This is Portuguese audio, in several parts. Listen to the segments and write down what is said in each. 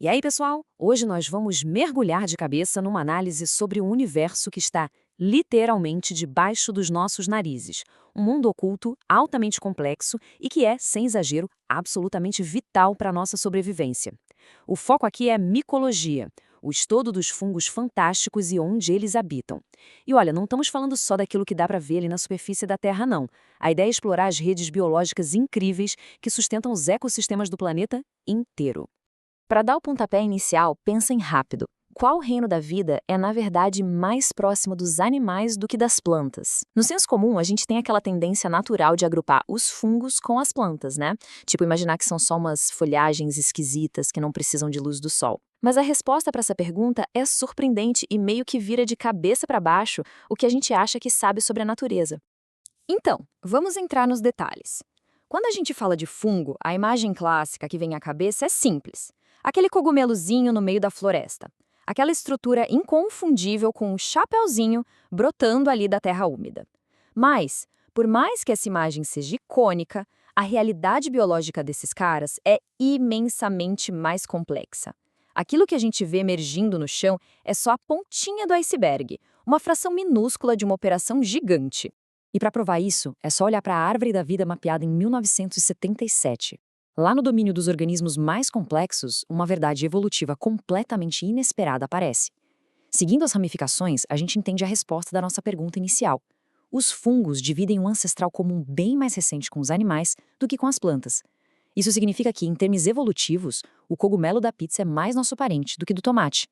E aí, pessoal? Hoje nós vamos mergulhar de cabeça numa análise sobre um universo que está literalmente debaixo dos nossos narizes. Um mundo oculto, altamente complexo e que é, sem exagero, absolutamente vital para a nossa sobrevivência. O foco aqui é micologia, o estudo dos fungos fantásticos e onde eles habitam. E olha, não estamos falando só daquilo que dá para ver ali na superfície da Terra, não. A ideia é explorar as redes biológicas incríveis que sustentam os ecossistemas do planeta inteiro. Para dar o pontapé inicial, pensem rápido. Qual reino da vida é, na verdade, mais próximo dos animais do que das plantas? No senso comum, a gente tem aquela tendência natural de agrupar os fungos com as plantas, né? Tipo, imaginar que são só umas folhagens esquisitas que não precisam de luz do sol. Mas a resposta para essa pergunta é surpreendente e meio que vira de cabeça para baixo o que a gente acha que sabe sobre a natureza. Então, vamos entrar nos detalhes. Quando a gente fala de fungo, a imagem clássica que vem à cabeça é simples. Aquele cogumelozinho no meio da floresta. Aquela estrutura inconfundível com um chapeuzinho brotando ali da terra úmida. Mas, por mais que essa imagem seja icônica, a realidade biológica desses caras é imensamente mais complexa. Aquilo que a gente vê emergindo no chão é só a pontinha do iceberg, uma fração minúscula de uma operação gigante. E para provar isso, é só olhar para a árvore da vida mapeada em 1977. Lá no domínio dos organismos mais complexos, uma verdade evolutiva completamente inesperada aparece. Seguindo as ramificações, a gente entende a resposta da nossa pergunta inicial. Os fungos dividem um ancestral comum bem mais recente com os animais do que com as plantas. Isso significa que, em termos evolutivos, o cogumelo da pizza é mais nosso parente do que do tomate.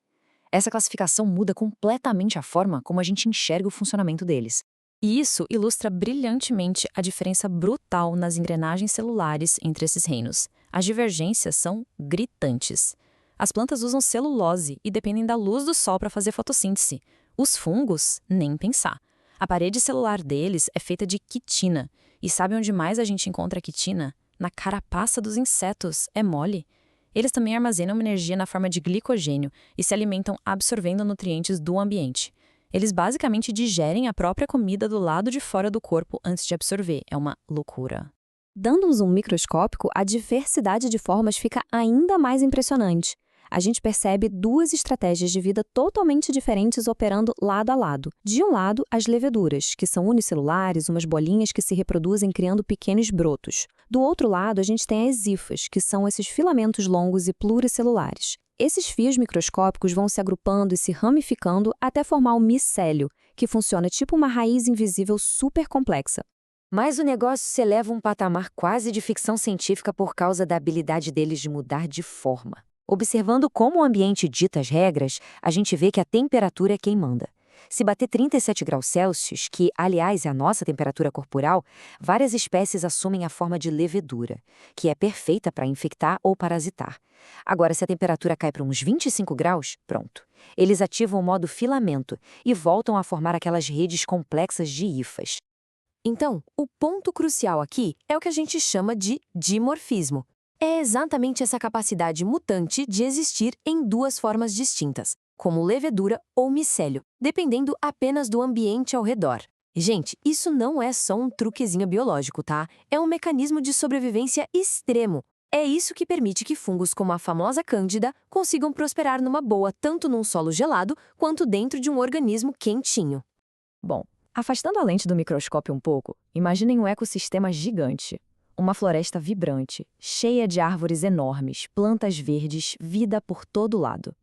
Essa classificação muda completamente a forma como a gente enxerga o funcionamento deles. E isso ilustra brilhantemente a diferença brutal nas engrenagens celulares entre esses reinos. As divergências são gritantes. As plantas usam celulose e dependem da luz do sol para fazer fotossíntese. Os fungos, nem pensar. A parede celular deles é feita de quitina. E sabe onde mais a gente encontra a quitina? Na carapaça dos insetos. É mole. Eles também armazenam energia na forma de glicogênio e se alimentam absorvendo nutrientes do ambiente. Eles basicamente digerem a própria comida do lado de fora do corpo antes de absorver. É uma loucura. Dando um zoom microscópico, a diversidade de formas fica ainda mais impressionante. A gente percebe duas estratégias de vida totalmente diferentes operando lado a lado. De um lado, as leveduras, que são unicelulares, umas bolinhas que se reproduzem criando pequenos brotos. Do outro lado, a gente tem as hifas, que são esses filamentos longos e pluricelulares. Esses fios microscópicos vão se agrupando e se ramificando até formar o micélio, que funciona tipo uma raiz invisível super complexa. Mas o negócio se eleva a um patamar quase de ficção científica por causa da habilidade deles de mudar de forma. Observando como o ambiente dita as regras, a gente vê que a temperatura é quem manda. Se bater 37 graus Celsius, que, aliás, é a nossa temperatura corporal, várias espécies assumem a forma de levedura, que é perfeita para infectar ou parasitar. Agora, se a temperatura cai para uns 25 graus, pronto. Eles ativam o modo filamento e voltam a formar aquelas redes complexas de hifas. Então, o ponto crucial aqui é o que a gente chama de dimorfismo. É exatamente essa capacidade mutante de existir em duas formas distintas, como levedura ou micélio, dependendo apenas do ambiente ao redor. Gente, isso não é só um truquezinho biológico, tá? É um mecanismo de sobrevivência extremo. É isso que permite que fungos como a famosa Cândida consigam prosperar numa boa tanto num solo gelado quanto dentro de um organismo quentinho. Bom, afastando a lente do microscópio um pouco, imaginem um ecossistema gigante. Uma floresta vibrante, cheia de árvores enormes, plantas verdes, vida por todo lado.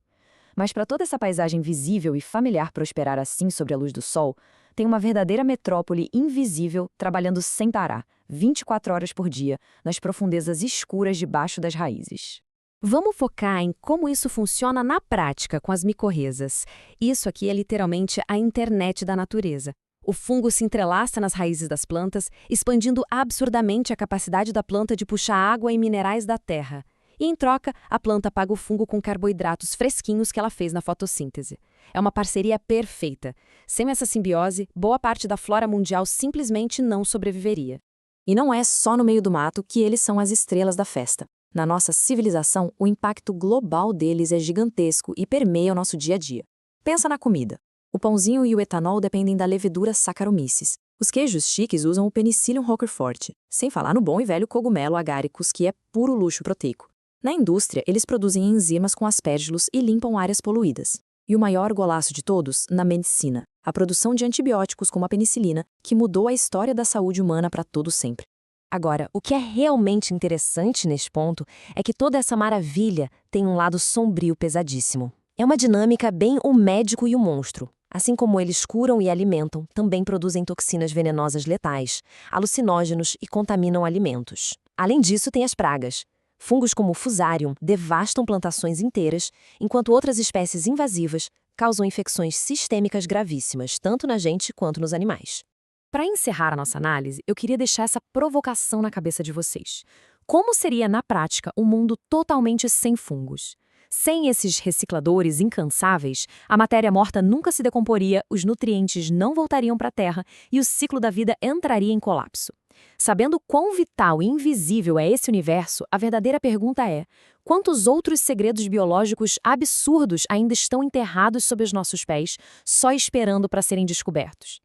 Mas para toda essa paisagem visível e familiar prosperar assim sobre a luz do sol, tem uma verdadeira metrópole invisível trabalhando sem parar, 24 horas por dia, nas profundezas escuras debaixo das raízes. Vamos focar em como isso funciona na prática com as micorrezas. Isso aqui é literalmente a internet da natureza. O fungo se entrelaça nas raízes das plantas, expandindo absurdamente a capacidade da planta de puxar água e minerais da terra. E, em troca, a planta paga o fungo com carboidratos fresquinhos que ela fez na fotossíntese. É uma parceria perfeita. Sem essa simbiose, boa parte da flora mundial simplesmente não sobreviveria. E não é só no meio do mato que eles são as estrelas da festa. Na nossa civilização, o impacto global deles é gigantesco e permeia o nosso dia a dia. Pensa na comida. O pãozinho e o etanol dependem da levedura Saccharomyces. Os queijos chiques usam o Penicillium roquefort, sem falar no bom e velho cogumelo agaricus, que é puro luxo proteico. Na indústria, eles produzem enzimas com aspergilos e limpam áreas poluídas. E o maior golaço de todos, na medicina, a produção de antibióticos como a penicilina, que mudou a história da saúde humana para todo sempre. Agora, o que é realmente interessante neste ponto é que toda essa maravilha tem um lado sombrio pesadíssimo. É uma dinâmica bem o médico e o monstro. Assim como eles curam e alimentam, também produzem toxinas venenosas letais, alucinógenos e contaminam alimentos. Além disso, tem as pragas. Fungos como o Fusarium devastam plantações inteiras, enquanto outras espécies invasivas causam infecções sistêmicas gravíssimas, tanto na gente quanto nos animais. Para encerrar a nossa análise, eu queria deixar essa provocação na cabeça de vocês. Como seria, na prática, um mundo totalmente sem fungos? Sem esses recicladores incansáveis, a matéria morta nunca se decomporia, os nutrientes não voltariam para a Terra e o ciclo da vida entraria em colapso. Sabendo quão vital e invisível é esse universo, a verdadeira pergunta é: quantos outros segredos biológicos absurdos ainda estão enterrados sob os nossos pés, só esperando para serem descobertos?